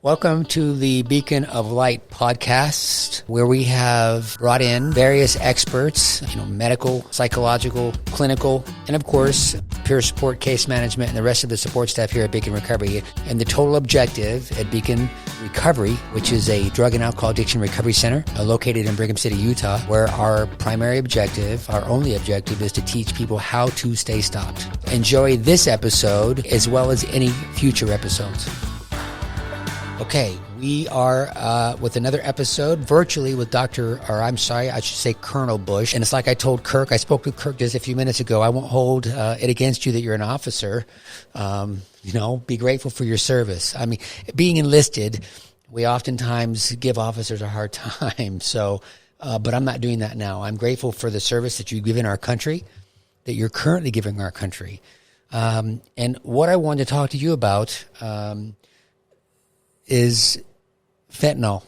Welcome to the Beacon of Light podcast, where we have brought in various experts, medical, psychological, clinical, and of course, peer support, case management, and the rest of the support staff here at Beecon Recovery. And the total objective at Beecon Recovery, which is a drug and alcohol addiction recovery center located in Brigham City, Utah, where our primary objective, our only objective, is to teach people how to stay stopped. Enjoy this episode as well as any future episodes. Okay, we are with another episode virtually with Colonel Bush. And it's like I told Kirk, I spoke to Kirk just a few minutes ago. I won't hold it against you that you're an officer. Be grateful for your service. I mean, being enlisted, we oftentimes give officers a hard time. So, but I'm not doing that now. I'm grateful for the service that you give in our country, that you're currently giving our country. And what I wanted to talk to you about, is fentanyl.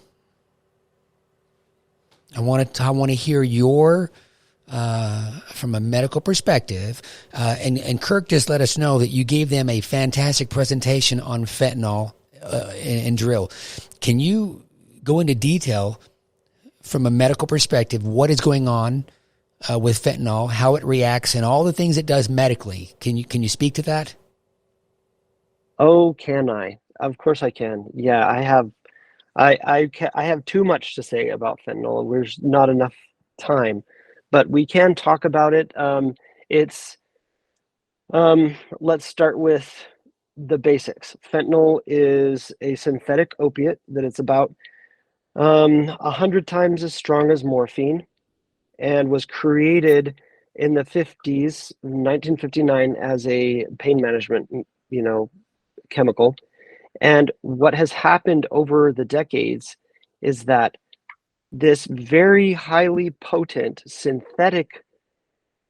I want to hear your from a medical perspective, and Kirk just let us know that you gave them a fantastic presentation on fentanyl and drill. Can you go into detail from a medical perspective what is going on with fentanyl, how it reacts, and all the things it does medically? Can you speak to that? Oh, can I? Of course I can. Yeah, I have. I have too much to say about fentanyl. There's not enough time, but we can talk about it. Let's start with the basics. Fentanyl is a synthetic opiate that it's about 100 times as strong as morphine, and was created in the 50s, 1959, as a pain management, chemical. And what has happened over the decades is that this very highly potent synthetic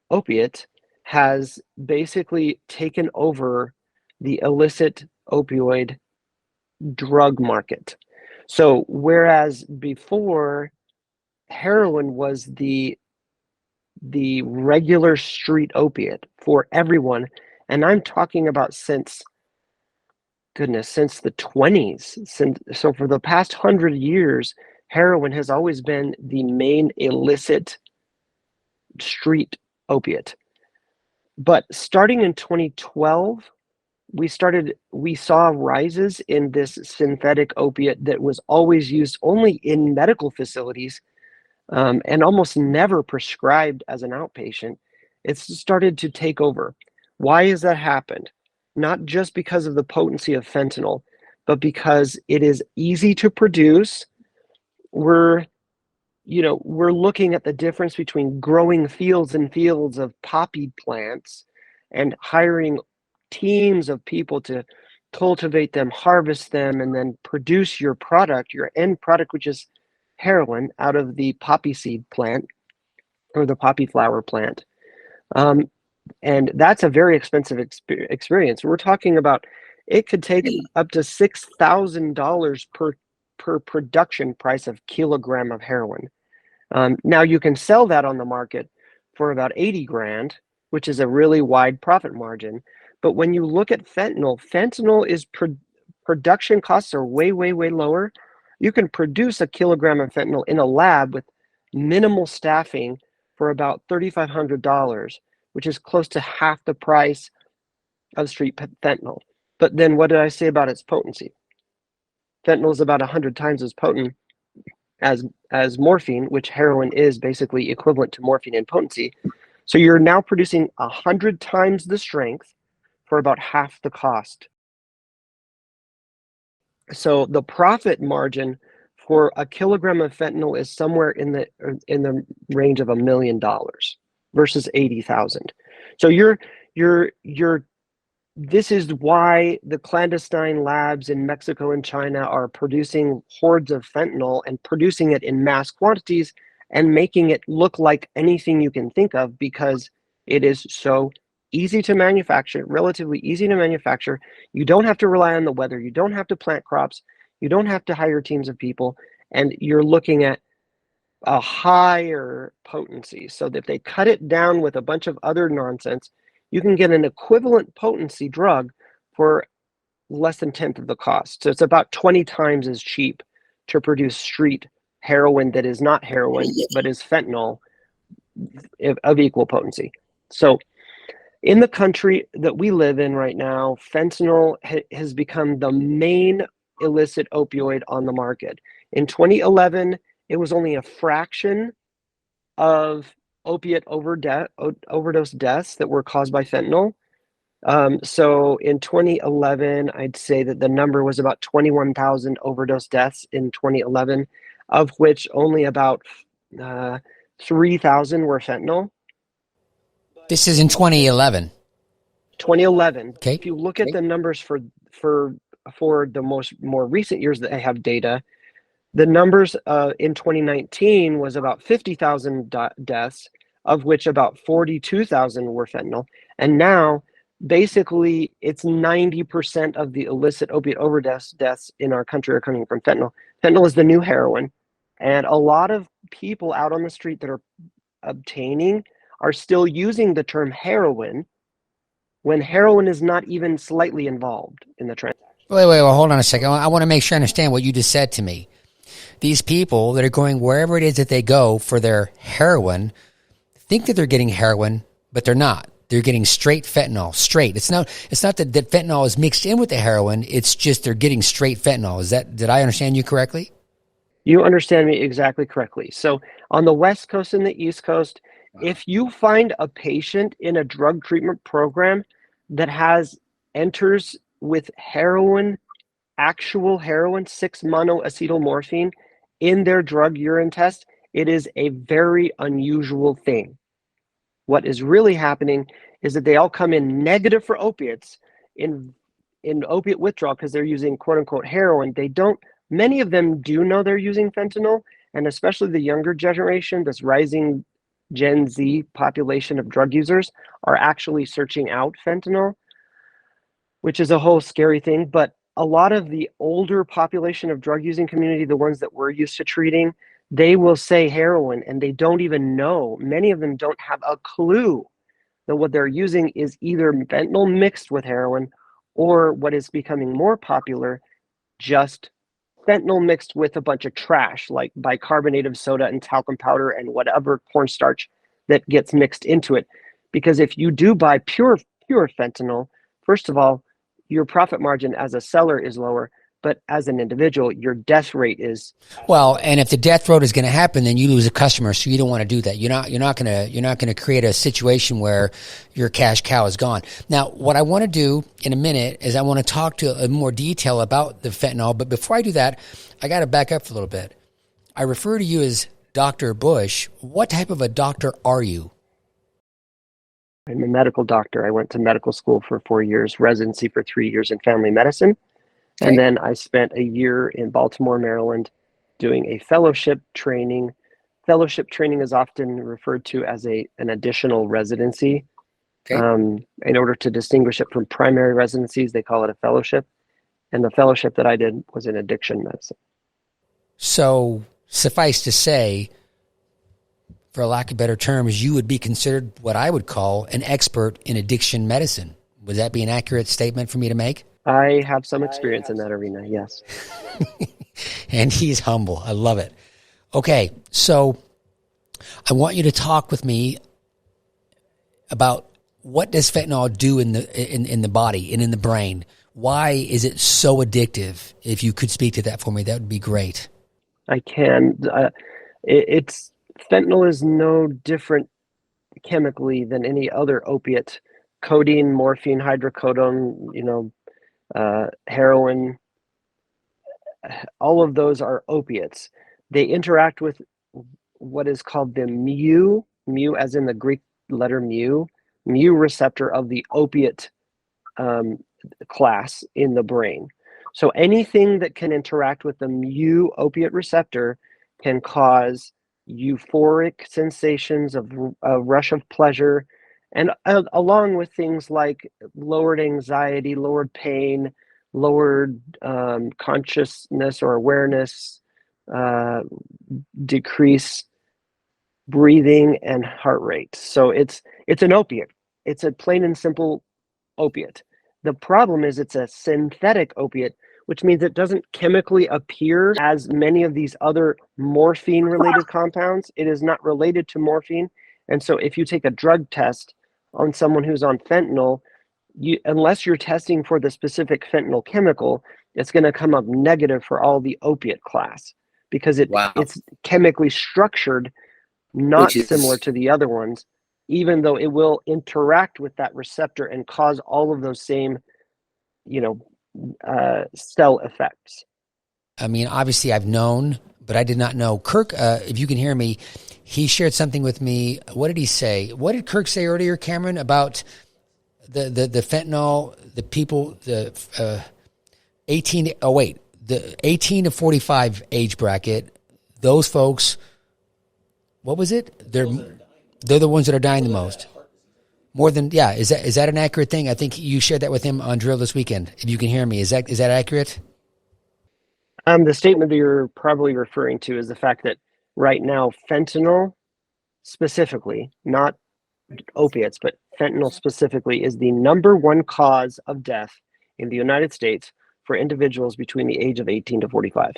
opiate has basically taken over the illicit opioid drug market. So whereas before heroin was the regular street opiate for everyone, and I'm talking about since the 20s. So for the past 100 years, heroin has always been the main illicit street opiate. But starting in 2012, we saw rises in this synthetic opiate that was always used only in medical facilities, and almost never prescribed as an outpatient. It's started to take over. Why has that happened? Not just because of the potency of fentanyl, but because it is easy to produce. We're looking at the difference between growing fields and fields of poppy plants and hiring teams of people to cultivate them, harvest them, and then produce your product, your end product, which is heroin, out of the poppy seed plant or the poppy flower plant. And that's a very expensive experience. We're talking about it could take up to $6,000 per production price of kilogram of heroin. Now you can sell that on the market for about 80 grand, which is a really wide profit margin. But when you look at fentanyl is production costs are way, way, way lower. You can produce a kilogram of fentanyl in a lab with minimal staffing for about $3,500, which is close to half the price of street fentanyl. But then what did I say about its potency? Fentanyl is about 100 times as potent as morphine, which heroin is basically equivalent to morphine in potency. So you're now producing 100 times the strength for about half the cost. So the profit margin for a kilogram of fentanyl is somewhere in the range of $1 million versus 80,000. So this is why the clandestine labs in Mexico and China are producing hordes of fentanyl and producing it in mass quantities and making it look like anything you can think of, because it is so easy to manufacture, relatively easy to manufacture. You don't have to rely on the weather. You don't have to plant crops. You don't have to hire teams of people. And you're looking at a higher potency. So that if they cut it down with a bunch of other nonsense, you can get an equivalent potency drug for less than 1/10 of the cost. So it's about 20 times as cheap to produce street heroin that is not heroin, but is fentanyl of equal potency. So in the country that we live in right now, fentanyl has become the main illicit opioid on the market. In 2011, it was only a fraction of opiate overdose deaths that were caused by fentanyl. So in 2011, I'd say that the number was about 21,000 overdose deaths in 2011, of which only about 3,000 were fentanyl. This is in 2011. 2011. Okay. If you look at the numbers for the more recent years that I have data, the numbers in 2019 was about 50,000 deaths, of which about 42,000 were fentanyl. And now, basically, it's 90% of the illicit opiate overdose deaths in our country are coming from fentanyl. Fentanyl is the new heroin. And a lot of people out on the street that are obtaining are still using the term heroin when heroin is not even slightly involved in the transaction. Wait, hold on a second. I want to make sure I understand what you just said to me. These people that are going wherever it is that they go for their heroin think that they're getting heroin, but they're not. They're getting straight fentanyl. Straight. It's not that fentanyl is mixed in with the heroin. It's just they're getting straight fentanyl. Did I understand you correctly? You understand me exactly correctly. So on the West Coast and the East Coast, if you find a patient in a drug treatment program that enters with heroin, actual heroin, 6-monoacetylmorphine in their drug urine test, it is a very unusual thing. What is really happening is that they all come in negative for opiates in opiate withdrawal because they're using quote unquote heroin. Many of them do know they're using fentanyl, and especially the younger generation, this rising Gen Z population of drug users, are actually searching out fentanyl, which is a whole scary thing. But a lot of the older population of drug using community, the ones that we're used to treating, they will say heroin and they don't even know. Many of them don't have a clue that what they're using is either fentanyl mixed with heroin or what is becoming more popular, just fentanyl mixed with a bunch of trash like bicarbonate of soda and talcum powder and whatever cornstarch that gets mixed into it. Because if you do buy pure fentanyl, first of all, your profit margin as a seller is lower, but as an individual, your death rate is well. And if the death rate is going to happen, then you lose a customer. So you don't want to do that. You're not going to create a situation where your cash cow is gone. Now, what I want to do in a minute is I want to talk to in more detail about the fentanyl. But before I do that, I got to back up for a little bit. I refer to you as Dr. Bush. What type of a doctor are you? I'm a medical doctor. I went to medical school for 4 years, residency for 3 years in family medicine. Okay. And then I spent a year in Baltimore, Maryland, doing a fellowship training. Fellowship training is often referred to as an additional residency. Okay. In order to distinguish it from primary residencies, they call it a fellowship. And the fellowship that I did was in addiction medicine. So suffice to say, for lack of better terms, you would be considered what I would call an expert in addiction medicine. Would that be an accurate statement for me to make? I have some experience in that arena, yes. And he's humble. I love it. Okay, so I want you to talk with me about what does fentanyl do in the body and in the brain? Why is it so addictive? If you could speak to that for me, that would be great. I can. Fentanyl is no different chemically than any other opiate. Codeine, morphine, hydrocodone, heroin, all of those are opiates. They interact with what is called the mu as in the Greek letter mu receptor of the opiate class in the brain. So anything that can interact with the mu opiate receptor can cause euphoric sensations of a rush of pleasure, and along with things like lowered anxiety, lowered pain, lowered consciousness or awareness, decrease breathing and heart rate. So it's an opiate. It's a plain and simple opiate. The problem is it's a synthetic opiate, which means it doesn't chemically appear as many of these other morphine-related compounds. It is not related to morphine. And so if you take a drug test on someone who's on fentanyl, unless you're testing for the specific fentanyl chemical, it's going to come up negative for all the opiate class because Wow. it's chemically structured not similar to the other ones, even though it will interact with that receptor and cause all of those same, cell effects. I mean, obviously I've known, but I did not know. Kirk, if you can hear me, he shared something with me. What did he say? What did Kirk say earlier, Cameron, about the fentanyl, the people, the 18 to 45 age bracket, those folks, what was it? They're the ones that are dying the most. More than, yeah. Is that an accurate thing? I think you shared that with him on drill this weekend. If you can hear me, is that accurate? The statement that you're probably referring to is the fact that right now, fentanyl specifically, not opiates, but fentanyl specifically, is the number one cause of death in the United States for individuals between the age of 18 to 45.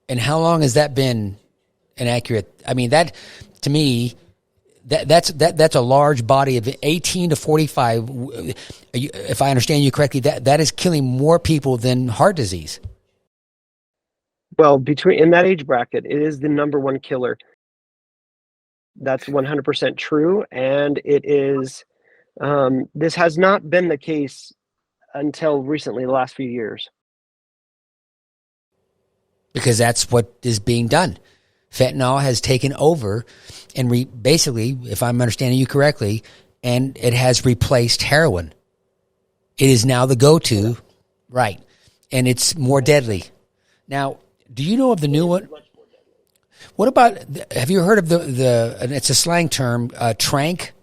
And how long has that been inaccurate? I mean, that to me, that's a large body of 18 to 45. If I understand you correctly, that is killing more people than heart disease. Well, in that age bracket, it is the number one killer. That's 100% true, and it is. This has not been the case until recently, the last few years. Because that's what is being done. Fentanyl has taken over and basically, if I'm understanding you correctly, and it has replaced heroin. It is now the go-to, right? And it's more deadly. Now, do you know of the new one? What about, have you heard of the and it's a slang term, trank?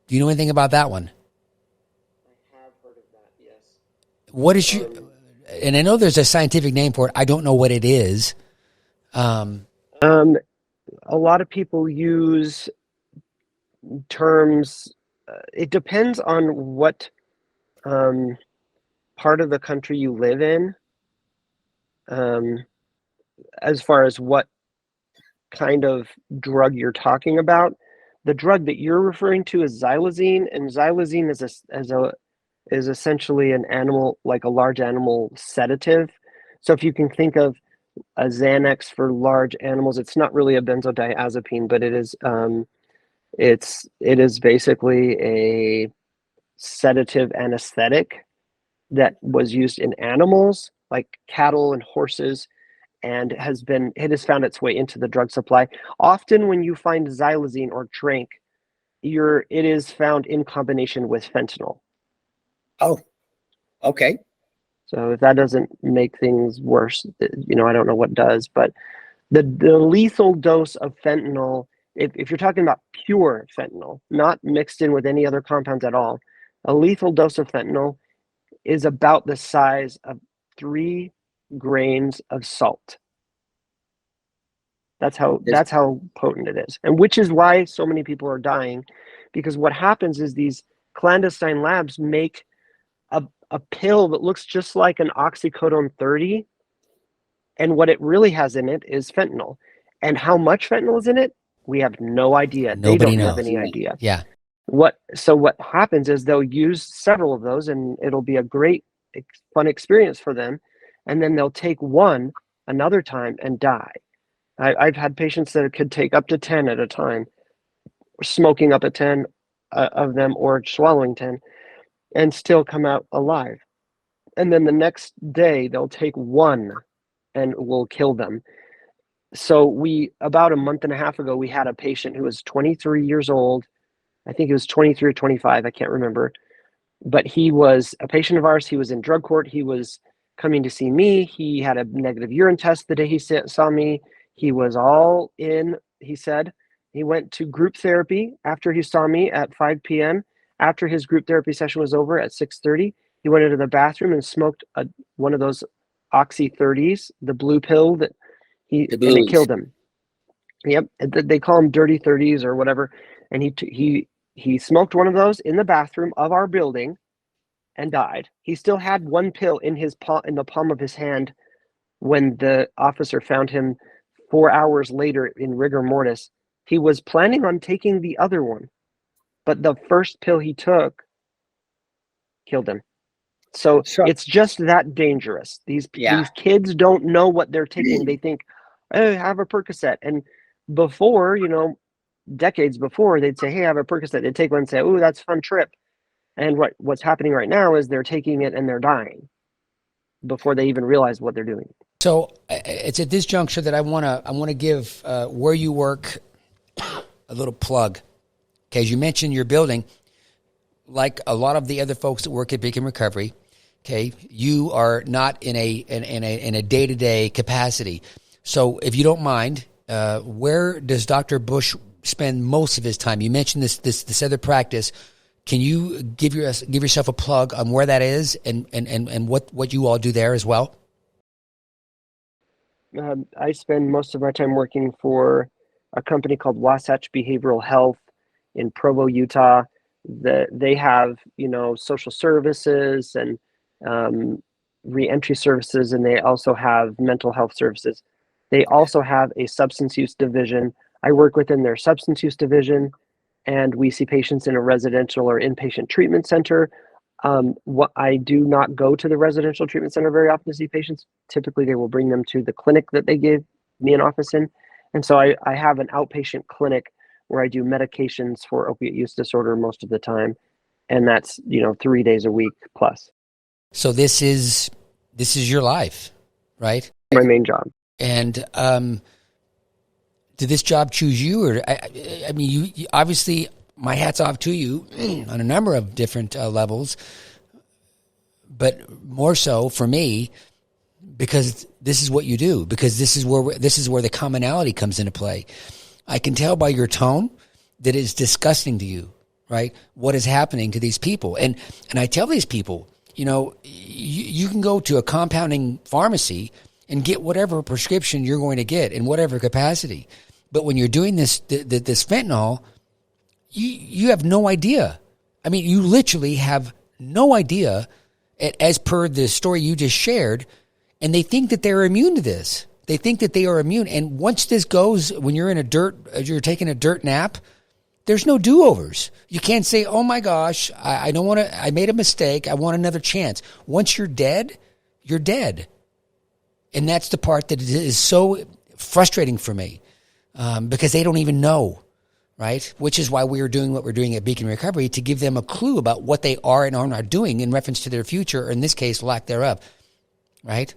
Do you know anything about that one? I have heard of that, yes. What is and I know there's a scientific name for it. I don't know what it is. A lot of people use terms. It depends on what part of the country you live in, as far as what kind of drug you're talking about. The drug that you're referring to is xylazine, and xylazine is essentially an animal, like a large animal sedative. So if you can think of a Xanax for large animals, it's not really a benzodiazepine, but it is basically a sedative anesthetic that was used in animals like cattle and horses, and it has found its way into the drug supply. Often when you find xylazine or trank, it is found in combination with fentanyl. Oh, okay. So if that doesn't make things worse, I don't know what does. But the lethal dose of fentanyl, if you're talking about pure fentanyl, not mixed in with any other compounds at all, a lethal dose of fentanyl is about the size of 3 grains of salt. That's how potent it is, and which is why so many people are dying, because what happens is these clandestine labs make a pill that looks just like an oxycodone 30, and what it really has in it is fentanyl. And how much fentanyl is in it, we have no idea. They don't have any idea. Yeah. What happens is they'll use several of those, and it'll be a great, fun experience for them, and then they'll take one another time and die. I've had patients that could take up to 10 at a time, smoking up at 10 of them, or swallowing 10, and still come out alive. And then the next day they'll take one and will kill them. So about a month and a half ago, we had a patient who was 23 years old. I think he was 23 or 25. I can't remember. But he was a patient of ours. He was in drug court. He was coming to see me. He had a negative urine test the day he saw me. He was all in, he said. He went to group therapy after he saw me at 5 p.m. After his group therapy session was over at 6:30, he went into the bathroom and smoked one of those Oxy 30s, the blue pill and it killed him. Yep, they call them dirty 30s or whatever. And he smoked one of those in the bathroom of our building, and died. He still had one pill in the palm of his hand when the officer found him 4 hours later in rigor mortis. He was planning on taking the other one, but the first pill he took killed him. So it's just that dangerous. These kids don't know what they're taking. They think, "Hey, have a Percocet." And before, decades before, they'd say, "Hey, have a Percocet." They'd take one and say, "Oh, that's a fun trip." And what's happening right now is they're taking it and they're dying before they even realize what they're doing. So it's at this juncture that I want to give where you work a little plug. Okay, as you mentioned, your building, like a lot of the other folks that work at Beecon Recovery, okay, you are not in a day-to-day capacity. So if you don't mind, where does Dr. Bush spend most of his time? You mentioned this other practice. Can you give yourself a plug on where that is and what you all do there as well? I spend most of my time working for a company called Wasatch Behavioral Health in Provo, Utah. They have, social services and reentry services, and they also have mental health services. They also have a substance use division. I work within their substance use division, and we see patients in a residential or inpatient treatment center. What I do not go to the residential treatment center very often to see patients. Typically, they will bring them to the clinic that they gave me an office in. And so I have an outpatient clinic where I do medications for opiate use disorder most of the time. And that's, 3 days a week plus. So this is your life, right? My main job. And did this job choose you? Or I mean, you obviously, my hat's off to you on a number of different levels, but more so for me, because this is what you do, because this is where the commonality comes into play. I can tell by your tone that it's disgusting to you, right? What is happening to these people. And I tell these people, you can go to a compounding pharmacy and get whatever prescription you're going to get in whatever capacity. But when you're doing this fentanyl, you have no idea. I mean, you literally have no idea, as per the story you just shared, and they think that they're immune to this. They think that they are immune. And once this goes, when you're you're taking a dirt nap, there's no do-overs. You can't say, "Oh my gosh, I don't want to, I made a mistake. I want another chance." Once you're dead, you're dead. And that's the part that is so frustrating for me, because they don't even know, right? Which is why we are doing what we're doing at Beecon Recovery, to give them a clue about what they are and are not doing in reference to their future, or in this case, lack thereof, right?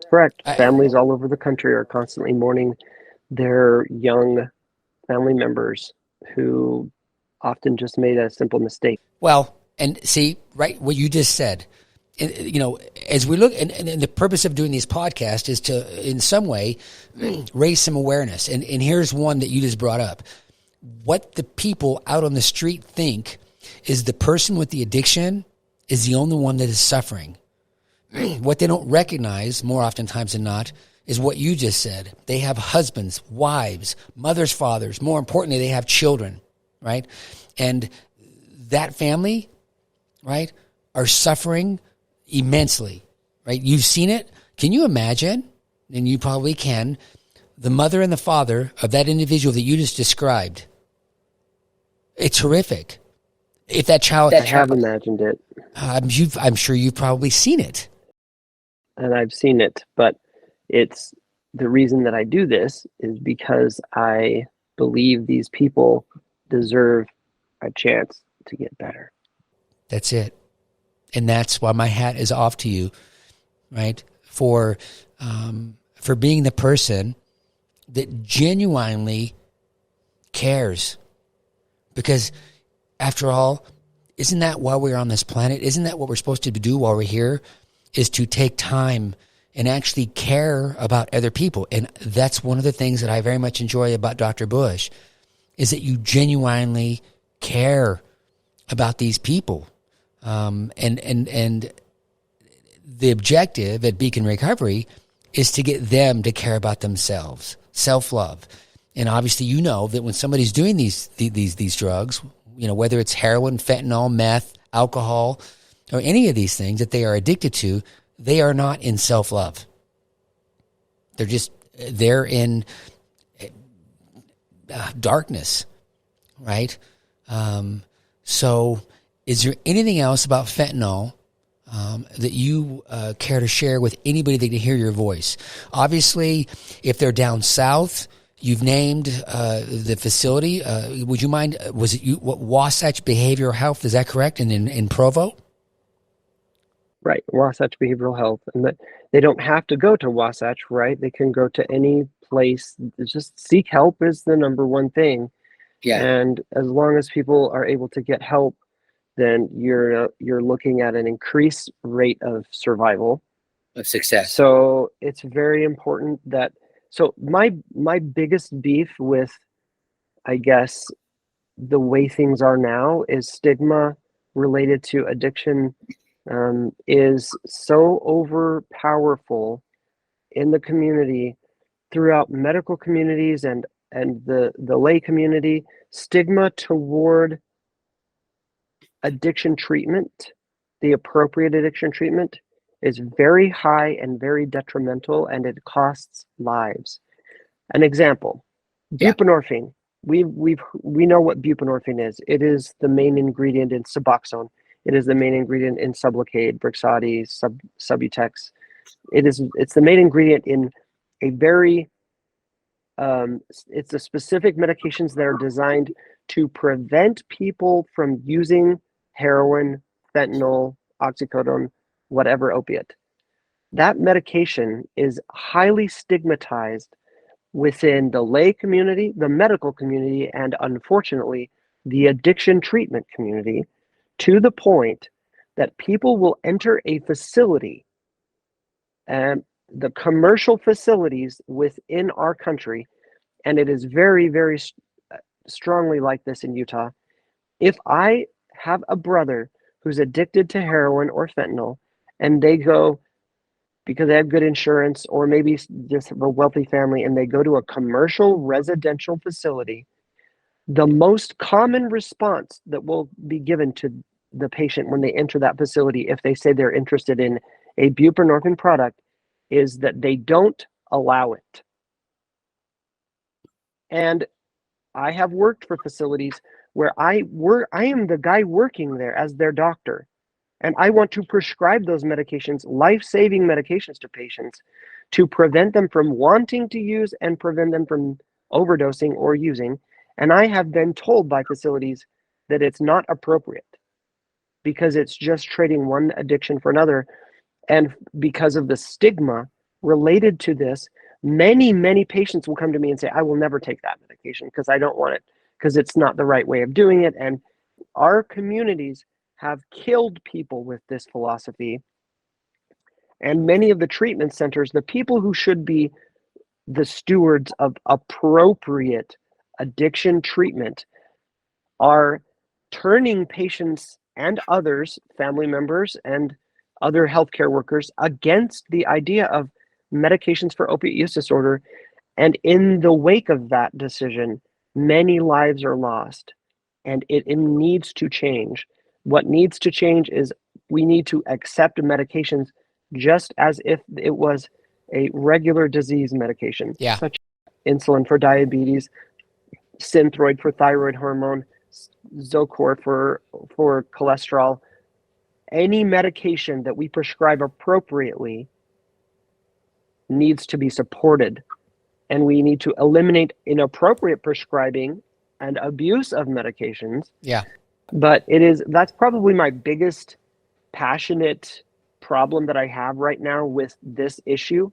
Correct. Families all over the country are constantly mourning their young family members who often just made a simple mistake. Well, and see, right, what you just said, as we look, and the purpose of doing these podcasts is to, in some way, raise some awareness. And here's one that you just brought up. What the people out on the street think is the person with the addiction is the only one that is suffering. What they don't recognize, more oftentimes than not, is what you just said. They have husbands, wives, mothers, fathers. More importantly, they have children, right? And that family, right, are suffering immensely, right? You've seen it. Can you imagine, and you probably can, the mother and the father of that individual that you just described? It's horrific. If that child... I have imagined it. I'm sure you've probably seen it. And I've seen it, but it's the reason that I do this is because I believe these people deserve a chance to get better. That's it. And that's why my hat is off to you, right? For being the person that genuinely cares. Because after all, isn't that why we're on this planet? Isn't that what we're supposed to do while we're here? Is to take time and actually care about other people. And that's one of the things that I very much enjoy about Dr. Bush, is that you genuinely care about these people. And the objective at Beecon Recovery is to get them to care about themselves, self-love. And obviously, that when somebody's doing these drugs, whether it's heroin, fentanyl, meth, alcohol, or any of these things that they are addicted to, they are not in self-love. They're in darkness, right? So is there anything else about fentanyl that you care to share with anybody that can hear your voice? Obviously, if they're down south, you've named the facility. Would you mind, was it Wasatch Behavioral Health, is that correct? And in Provo? Right, Wasatch Behavioral Health. And that they don't have to go to Wasatch, right? They can go to any place. Just seek help is the number one thing. Yeah. And as long as people are able to get help, then you're looking at an increased rate of survival, Of success. So it's very important that. So my biggest beef with, I guess, the way things are now is stigma related to addiction is so overpowerful in the community, throughout medical communities and the lay community. Stigma toward addiction treatment, the appropriate addiction treatment, is very high and very detrimental, and it costs lives. An example, buprenorphine. We know what buprenorphine is. It is the main ingredient in Suboxone. It is the main ingredient in Sublocade, Brixadi, Subutex. It's the main ingredient in a very it's the specific medications that are designed to prevent people from using heroin, fentanyl, oxycodone, whatever opiate. That medication is highly stigmatized within the lay community, the medical community, and unfortunately, the addiction treatment community, to the point that people will enter a facility, and the commercial facilities within our country, and it is very, very strongly like this in Utah. If I have a brother who's addicted to heroin or fentanyl, and they go because they have good insurance, or maybe just a wealthy family, and they go to a commercial residential facility, the most common response that will be given to the patient when they enter that facility, if they say they're interested in a buprenorphine product, is that they don't allow it. And I have worked for facilities where I am the guy working there as their doctor, and I want to prescribe those medications, life-saving medications, to patients to prevent them from wanting to use and prevent them from overdosing or using. And I have been told by facilities that it's not appropriate because it's just trading one addiction for another. And because of the stigma related to this, many patients will come to me and say, I will never take that medication because I don't want it, because it's not the right way of doing it. And our communities have killed people with this philosophy. And many of the treatment centers, the people who should be the stewards of appropriate addiction treatment, are turning patients and others, family members and other healthcare workers, against the idea of medications for opiate use disorder. And in the wake of that decision, many lives are lost, and it needs to change. What needs to change is we need to accept medications just as if it was a regular disease medication, such as insulin for diabetes, Synthroid for thyroid hormone, Zocor for cholesterol. Any medication that we prescribe appropriately needs to be supported, and we need to eliminate inappropriate prescribing and abuse of medications. But that's probably my biggest passionate problem that I have right now with this issue.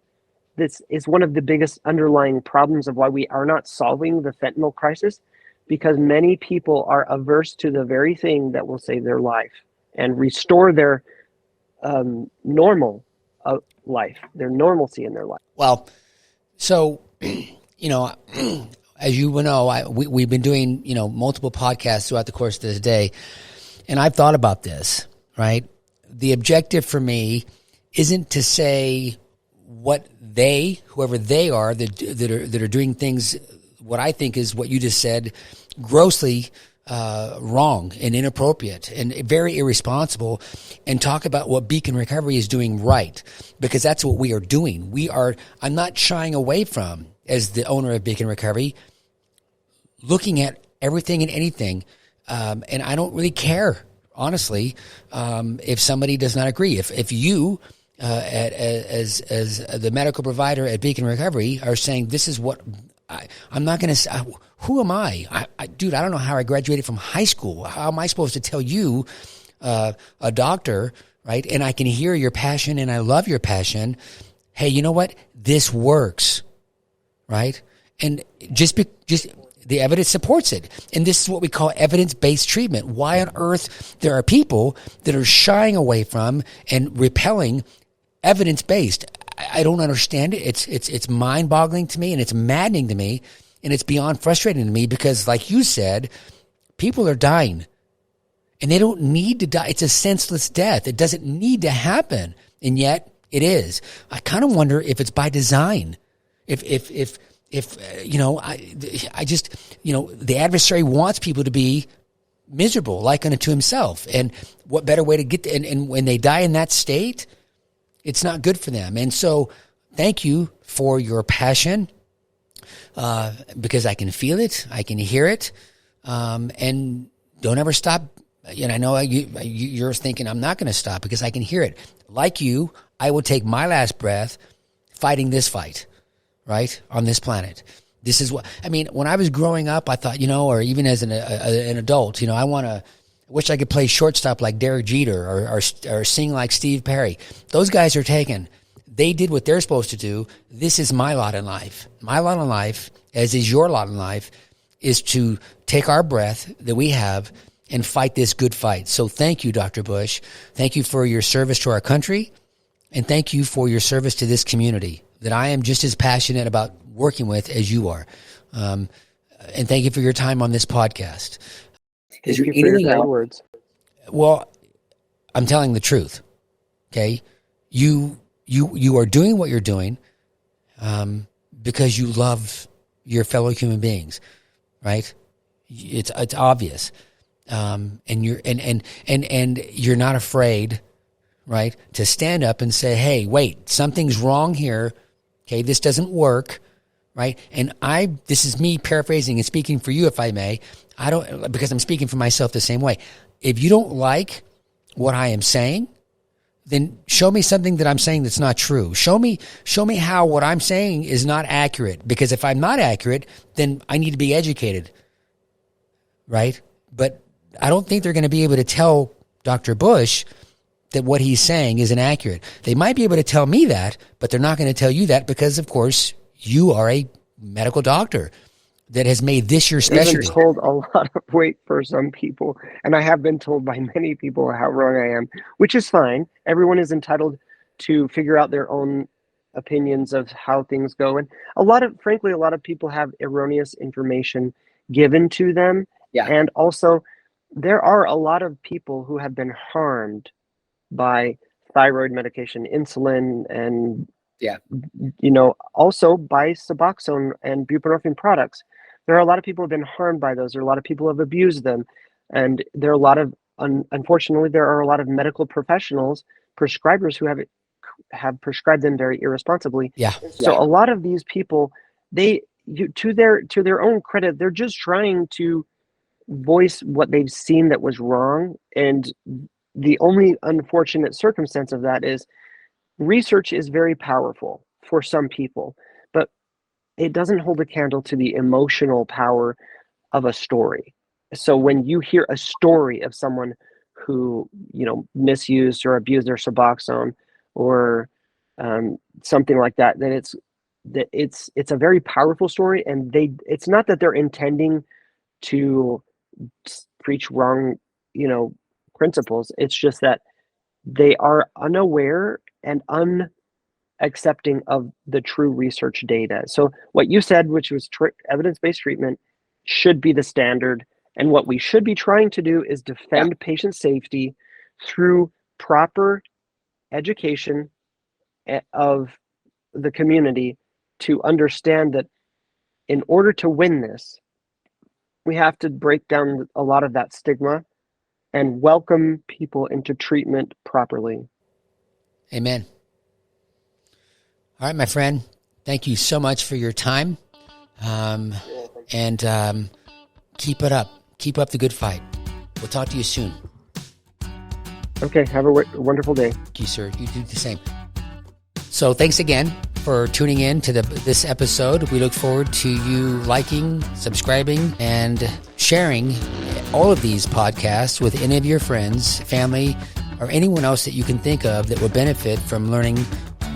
This is one of the biggest underlying problems of why we are not solving the fentanyl crisis, because many people are averse to the very thing that will save their life and restore their normal life, their normalcy in their life. Well, so, as you know, we've been doing, multiple podcasts throughout the course of this day, and I've thought about this, right? The objective for me isn't to say what whoever they are, that are doing things, what I think is what you just said, grossly wrong and inappropriate and very irresponsible, and talk about what Beacon Recovery is doing right, because that's what we are doing. I'm not shying away from, as the owner of Beacon Recovery, looking at everything and anything, and I don't really care, honestly, if somebody does not agree. If you, as the medical provider at Beacon Recovery, are saying this is what I'm not going to. Who am I? Dude, I don't know how I graduated from high school. How am I supposed to tell you, a doctor, right? And I can hear your passion, and I love your passion. Hey, you know what? This works, right? And just the evidence supports it. And this is what we call evidence-based treatment. Why on earth there are people that are shying away from and repelling evidence-based? I don't understand it. It's mind-boggling to me, and it's maddening to me, and it's beyond frustrating to me, because, like you said, people are dying, and they don't need to die. It's a senseless death. It doesn't need to happen, and yet it is. I kind of wonder if it's by design. If I just, the adversary wants people to be miserable, like unto himself. And what better way to get and when they die in that state, it's not good for them. And so thank you for your passion, because I can feel it, I can hear it, and don't ever stop. And I know you're thinking, I'm not going to stop, because I can hear it. Like you, I will take my last breath fighting this fight, right, on this planet. This is what, when I was growing up, I thought, or even as an adult, I wish I could play shortstop like Derek Jeter or sing like Steve Perry. Those guys are taken. They did what they're supposed to do. This is my lot in life. My lot in life, as is your lot in life, is to take our breath that we have and fight this good fight. So thank you, Dr. Bush. Thank you for your service to our country, and thank you for your service to this community that I am just as passionate about working with as you are. And thank you for your time on this podcast. Thank you for your kind words. Well, I'm telling the truth. Okay. You are doing what you're doing, because you love your fellow human beings, right? It's obvious. And you're not afraid, right, to stand up and say, hey, wait, something's wrong here. Okay. This doesn't work. Right. And this is me paraphrasing and speaking for you, if I may. Because I'm speaking for myself the same way. If you don't like what I am saying, then show me something that I'm saying that's not true. Show me how what I'm saying is not accurate. Because if I'm not accurate, then I need to be educated. Right. But I don't think they're going to be able to tell Dr. Bush that what he's saying is inaccurate. They might be able to tell me that, but they're not going to tell you that, because, of course, you are a medical doctor that has made this your specialty. I've been told a lot of weight for some people, and I have been told by many people how wrong I am, which is fine. Everyone is entitled to figure out their own opinions of how things go. And frankly, a lot of people have erroneous information given to them. Yeah. And also, there are a lot of people who have been harmed by thyroid medication, insulin, and also by Suboxone and buprenorphine products. There are a lot of people who have been harmed by those. There are a lot of people who have abused them. And there are a lot of, unfortunately, there are a lot of medical professionals, prescribers, who have prescribed them very irresponsibly. Yeah. So a lot of these people, to their own credit, they're just trying to voice what they've seen that was wrong. And the only unfortunate circumstance of that is research is very powerful for some people, but it doesn't hold a candle to the emotional power of a story. So when you hear a story of someone who, misused or abused their Suboxone or something like that, then it's a very powerful story. And it's not that they're intending to preach wrong, principles. It's just that they are unaware and unaccepting of the true research data. So what you said, which was evidence-based treatment, should be the standard. And what we should be trying to do is defend patient safety through proper education of the community to understand that in order to win this, we have to break down a lot of that stigma and welcome people into treatment properly. Amen. All right, my friend. Thank you so much for your time. And keep it up. Keep up the good fight. We'll talk to you soon. Okay, have a wonderful day. Thank you, sir. You do the same. So thanks again for tuning in to this episode. We look forward to you liking, subscribing, and sharing all of these podcasts with any of your friends, family, or anyone else that you can think of that would benefit from learning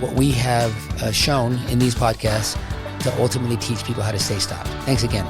what we have shown in these podcasts to ultimately teach people how to stay stopped. Thanks again.